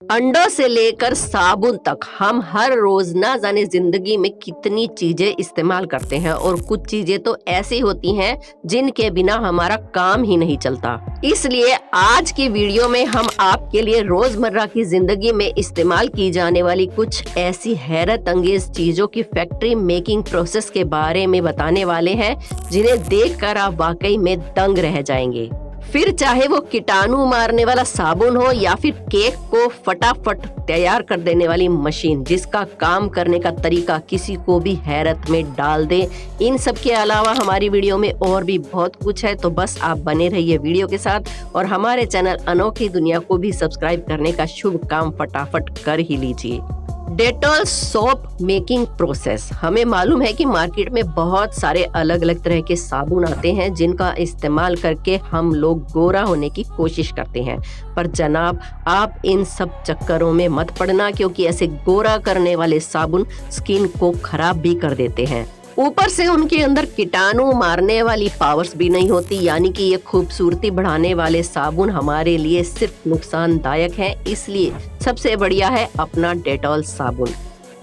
अंडों से लेकर साबुन तक हम हर रोज ना जाने जिंदगी में कितनी चीजें इस्तेमाल करते हैं और कुछ चीजें तो ऐसी होती हैं जिनके बिना हमारा काम ही नहीं चलता। इसलिए आज की वीडियो में हम आपके लिए रोजमर्रा की जिंदगी में इस्तेमाल की जाने वाली कुछ ऐसी हैरत अंगेज चीजों की फैक्ट्री मेकिंग प्रोसेस के बारे में बताने वाले हैं जिन्हें देखकर आप वाकई में दंग रह जाएंगे। फिर चाहे वो कीटाणु मारने वाला साबुन हो या फिर केक को फटाफट तैयार कर देने वाली मशीन जिसका काम करने का तरीका किसी को भी हैरत में डाल दे। इन सब के अलावा हमारी वीडियो में और भी बहुत कुछ है, तो बस आप बने रहिए वीडियो के साथ और हमारे चैनल अनोखी दुनिया को भी सब्सक्राइब करने का शुभ काम फटाफट कर ही लीजिए। Dettol soap making process. हमें मालूम है कि मार्केट में बहुत सारे अलग अलग तरह के साबुन आते हैं जिनका इस्तेमाल करके हम लोग गोरा होने की कोशिश करते हैं, पर जनाब आप इन सब चक्करों में मत पड़ना, क्योंकि ऐसे गोरा करने वाले साबुन स्किन को खराब भी कर देते हैं। ऊपर से उनके अंदर कीटाणु मारने वाली पावर्स भी नहीं होती, यानी कि ये खूबसूरती बढ़ाने वाले साबुन हमारे लिए सिर्फ नुकसानदायक हैं। इसलिए सबसे बढ़िया है अपना डेटॉल साबुन।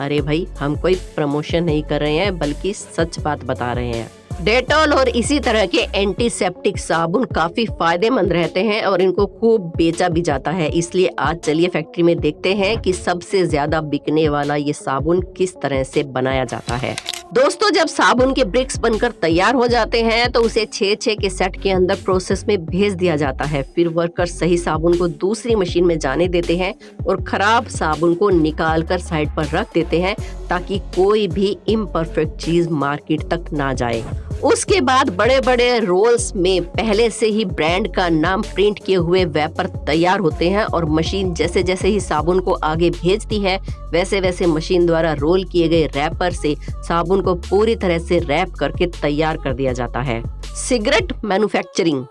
अरे भाई, हम कोई प्रमोशन नहीं कर रहे हैं बल्कि सच बात बता रहे हैं। डेटॉल और इसी तरह के एंटीसेप्टिक साबुन काफी फायदेमंद रहते हैं और इनको खूब बेचा भी जाता है। इसलिए आज चलिए फैक्ट्री में देखते हैं कि सबसे ज्यादा बिकने वाला ये साबुन किस तरह से बनाया जाता है। दोस्तों, जब साबुन के ब्रिक्स बनकर तैयार हो जाते हैं तो उसे 6 के सेट के अंदर प्रोसेस में भेज दिया जाता है। फिर वर्कर सही साबुन को दूसरी मशीन में जाने देते हैं और खराब साबुन को निकाल कर साइड पर रख देते हैं ताकि कोई भी इम्परफेक्ट चीज मार्केट तक ना जाए। उसके बाद बड़े बड़े रोल्स में पहले से ही ब्रांड का नाम प्रिंट किए हुए वेपर तैयार होते हैं और मशीन जैसे जैसे ही साबुन को आगे भेजती है वैसे वैसे मशीन द्वारा रोल किए गए रैपर से साबुन को पूरी तरह से रैप करके तैयार कर दिया जाता है। Cigarette manufacturing.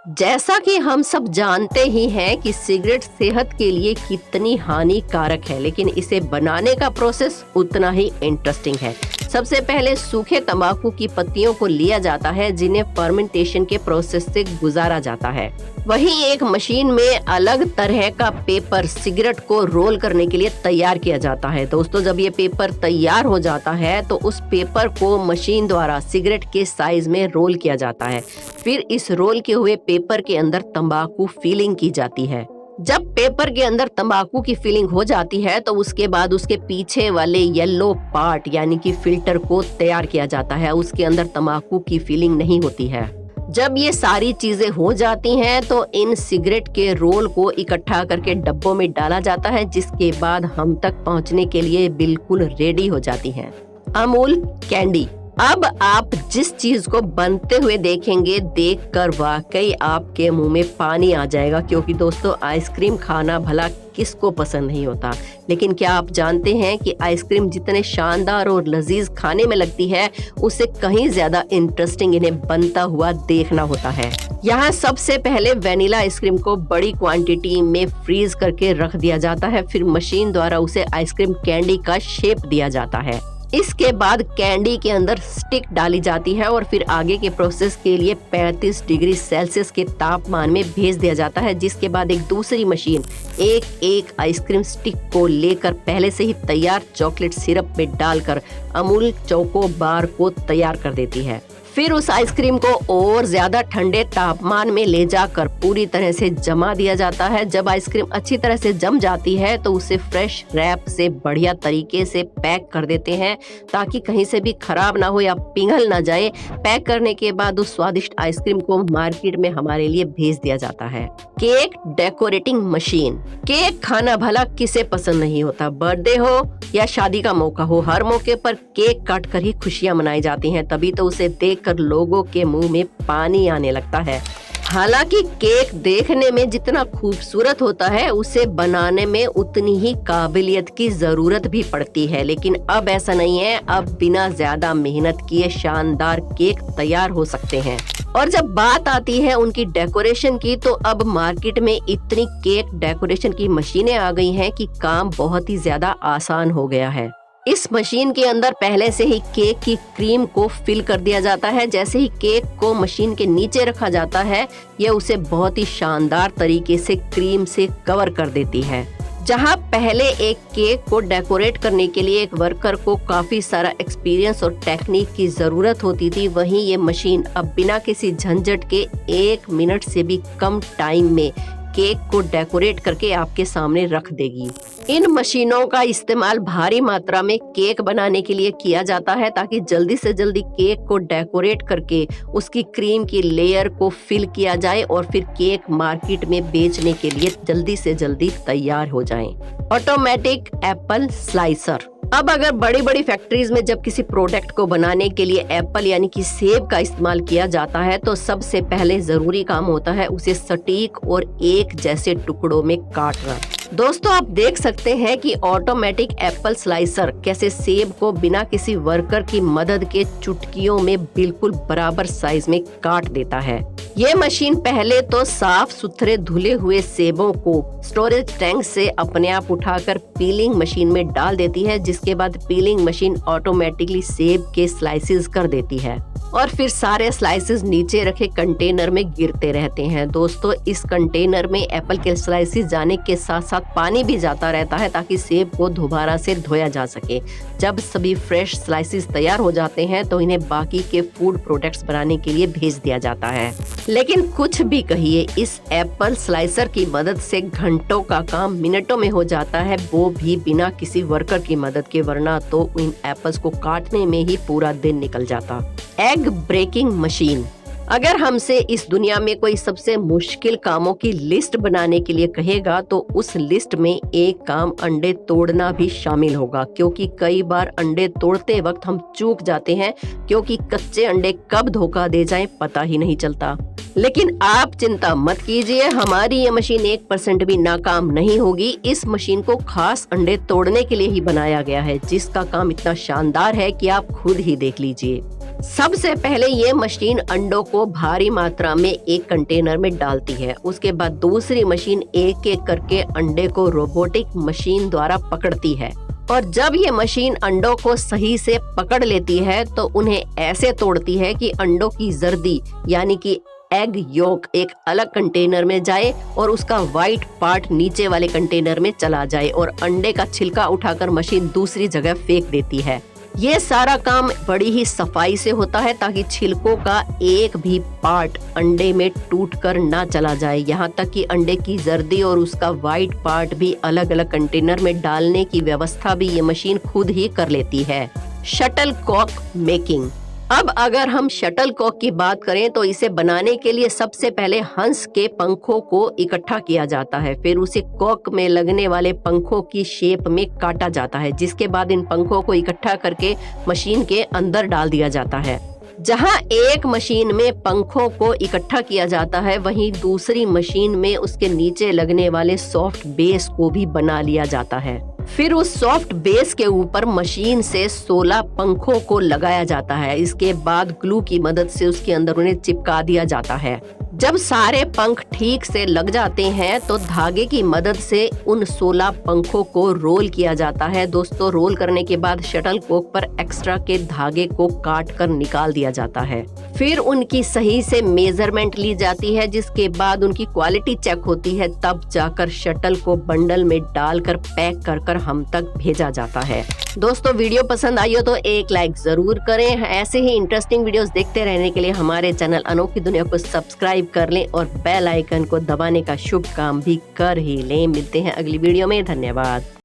जैसा कि हम सब जानते ही हैं कि सिगरेट सेहत के लिए कितनी हानिकारक है, लेकिन इसे बनाने का प्रोसेस उतना ही इंटरेस्टिंग है। सबसे पहले सूखे तंबाकू की पत्तियों को लिया जाता है जिन्हें फर्मेंटेशन के प्रोसेस से गुजारा जाता है। वहीं एक मशीन में अलग तरह का पेपर सिगरेट को रोल करने के लिए तैयार किया जाता है। दोस्तों, जब ये पेपर तैयार हो जाता है तो उस पेपर को मशीन द्वारा सिगरेट के साइज में रोल किया जाता है। फिर इस रोल किए हुए पेपर के अंदर तंबाकू फिलिंग की जाती है। जब पेपर के अंदर तंबाकू की फिलिंग हो जाती है तो उसके बाद उसके पीछे वाले येलो पार्ट यानी कि फिल्टर को तैयार किया जाता है। उसके अंदर तंबाकू की फिलिंग नहीं होती है। जब ये सारी चीजें हो जाती हैं तो इन सिगरेट के रोल को इकट्ठा करके डब्बों में डाला जाता है, जिसके बाद हम तक पहुंचने के लिए बिल्कुल रेडी हो जाती हैं। अमूल कैंडी। अब आप जिस चीज को बनते हुए देखेंगे देखकर वाकई आपके मुंह में पानी आ जाएगा, क्योंकि दोस्तों आइसक्रीम खाना भला किसको पसंद नहीं होता। लेकिन क्या आप जानते हैं कि आइसक्रीम जितने शानदार और लजीज खाने में लगती है उससे कहीं ज्यादा इंटरेस्टिंग इन्हें बनता हुआ देखना होता है। यहाँ सबसे पहले वेनिला आइसक्रीम को बड़ी क्वांटिटी में फ्रीज करके रख दिया जाता है। फिर मशीन द्वारा उसे आइसक्रीम कैंडी का शेप दिया जाता है। इसके बाद कैंडी के अंदर स्टिक डाली जाती है और फिर आगे के प्रोसेस के लिए 35 डिग्री सेल्सियस के तापमान में भेज दिया जाता है, जिसके बाद एक दूसरी मशीन एक एक आइसक्रीम स्टिक को लेकर पहले से ही तैयार चॉकलेट सिरप में डालकर अमूल चोको बार को तैयार कर देती है। फिर उस आइसक्रीम को और ज्यादा ठंडे तापमान में ले जाकर पूरी तरह से जमा दिया जाता है। जब आइसक्रीम अच्छी तरह से जम जाती है तो उसे फ्रेश रैप से बढ़िया तरीके से पैक कर देते हैं ताकि कहीं से भी खराब ना हो या पिघल ना जाए। पैक करने के बाद उस स्वादिष्ट आइसक्रीम को मार्केट में हमारे लिए भेज दिया जाता है। Cake decorating machine. केक खाना भला किसे पसंद नहीं होता। बर्थडे हो या शादी का मौका हो, हर मौके पर केक काट कर ही खुशियां मनाई जाती हैं, तभी तो उसे देखकर लोगों के मुंह में पानी आने लगता है। हालांकि केक देखने में जितना खूबसूरत होता है उसे बनाने में उतनी ही काबिलियत की जरूरत भी पड़ती है, लेकिन अब ऐसा नहीं है। अब बिना ज्यादा मेहनत किए शानदार केक तैयार हो सकते हैं। और जब बात आती है उनकी डेकोरेशन की, तो अब मार्केट में इतनी केक डेकोरेशन की मशीनें आ गई हैं कि काम बहुत ही ज्यादा आसान हो गया है। इस मशीन के अंदर पहले से ही केक की क्रीम को फिल कर दिया जाता है। जैसे ही केक को मशीन के नीचे रखा जाता है, यह उसे बहुत ही शानदार तरीके से क्रीम से कवर कर देती है। जहां पहले एक केक को डेकोरेट करने के लिए एक वर्कर को काफी सारा एक्सपीरियंस और टेक्निक की जरूरत होती थी, वहीं ये मशीन अब बिना किसी झंझट के 1 मिनट से भी कम टाइम में केक को डेकोरेट करके आपके सामने रख देगी। इन मशीनों का इस्तेमाल भारी मात्रा में केक बनाने के लिए किया जाता है ताकि जल्दी से जल्दी केक को डेकोरेट करके उसकी क्रीम की लेयर को फिल किया जाए और फिर केक मार्केट में बेचने के लिए जल्दी से जल्दी तैयार हो जाए। Automatic Apple slicer. अब अगर बड़ी बड़ी फैक्ट्रीज में जब किसी प्रोडक्ट को बनाने के लिए एप्पल यानी कि सेब का इस्तेमाल किया जाता है तो सबसे पहले जरूरी काम होता है उसे सटीक और एक जैसे टुकड़ों में काटना। दोस्तों, आप देख सकते हैं कि ऑटोमेटिक एप्पल स्लाइसर कैसे सेब को बिना किसी वर्कर की मदद के चुटकियों में बिल्कुल बराबर साइज में काट देता है। ये मशीन पहले तो साफ सुथरे धुले हुए सेबों को स्टोरेज टैंक से अपने आप उठाकर पीलिंग मशीन में डाल देती है, जिसके बाद पीलिंग मशीन ऑटोमेटिकली सेब के स्लाइसेस कर देती है और फिर सारे स्लाइसेस नीचे रखे कंटेनर में गिरते रहते हैं। दोस्तों, इस कंटेनर में एप्पल के स्लाइसेस जाने के साथ साथ पानी भी जाता रहता है ताकि सेब को दोबारा से धोया जा सके। जब सभी फ्रेश स्लाइसेस तैयार हो जाते हैं तो इन्हें बाकी के फूड प्रोडक्ट्स बनाने के लिए भेज दिया जाता है। लेकिन कुछ भी कहिए, इस एप्पल स्लाइसर की मदद से घंटों का काम मिनटों में हो जाता है, वो भी बिना किसी वर्कर की मदद के, वरना तो इन एप्पल्स को काटने में ही पूरा दिन निकल जाता। Egg breaking machine. अगर हमसे इस दुनिया में कोई सबसे मुश्किल कामों की लिस्ट बनाने के लिए कहेगा तो उस लिस्ट में एक काम अंडे तोड़ना भी शामिल होगा, क्योंकि कई बार अंडे तोड़ते वक्त हम चूक जाते हैं क्योंकि कच्चे अंडे कब धोखा दे जाएं पता ही नहीं चलता। लेकिन आप चिंता मत कीजिए, हमारी ये मशीन 1% भी नाकाम नहीं होगी। इस मशीन को खास अंडे तोड़ने के लिए ही बनाया गया है, जिसका काम इतना शानदार है कि आप खुद ही देख लीजिए। सबसे पहले ये मशीन अंडों को भारी मात्रा में एक कंटेनर में डालती है। उसके बाद दूसरी मशीन एक एक करके अंडे को रोबोटिक मशीन द्वारा पकड़ती है और जब ये मशीन अंडों को सही से पकड़ लेती है तो उन्हें ऐसे तोड़ती है कि अंडों की जर्दी यानी कि एग योक एक अलग कंटेनर में जाए और उसका व्हाइट पार्ट नीचे वाले कंटेनर में चला जाए और अंडे का छिलका उठाकर मशीन दूसरी जगह फेंक देती है। ये सारा काम बड़ी ही सफाई से होता है ताकि छिलकों का एक भी पार्ट अंडे में टूटकर ना चला जाए। यहाँ तक कि अंडे की जर्दी और उसका व्हाइट पार्ट भी अलग अलग कंटेनर में डालने की व्यवस्था भी ये मशीन खुद ही कर लेती है। Shuttlecock making. अब अगर हम शटल कॉक की बात करें तो इसे बनाने के लिए सबसे पहले हंस के पंखों को इकट्ठा किया जाता है, फिर उसे कॉक में लगने वाले पंखों की शेप में काटा जाता है, जिसके बाद इन पंखों को इकट्ठा करके मशीन के अंदर डाल दिया जाता है। जहां एक मशीन में पंखों को इकट्ठा किया जाता है, वहीं दूसरी मशीन में उसके नीचे लगने वाले सॉफ्ट बेस को भी बना लिया जाता है। फिर उस सॉफ्ट बेस के ऊपर मशीन से 16 पंखों को लगाया जाता है। इसके बाद ग्लू की मदद से उसके अंदर उन्हें चिपका दिया जाता है। जब सारे पंख ठीक से लग जाते हैं तो धागे की मदद से उन 16 पंखों को रोल किया जाता है। दोस्तों, रोल करने के बाद शटल कॉक पर एक्स्ट्रा के धागे को काट कर निकाल दिया जाता है। फिर उनकी सही से मेजरमेंट ली जाती है, जिसके बाद उनकी क्वालिटी चेक होती है, तब जाकर शटल को बंडल में डालकर पैक कर हम तक भेजा जाता है। दोस्तों, वीडियो पसंद आई हो तो एक लाइक जरूर करें। ऐसे ही इंटरेस्टिंग वीडियोस देखते रहने के लिए हमारे चैनल अनोखी दुनिया को सब्सक्राइब कर लें और बेल आइकन को दबाने का शुभ काम भी कर ही लें। मिलते हैं अगली वीडियो में। धन्यवाद।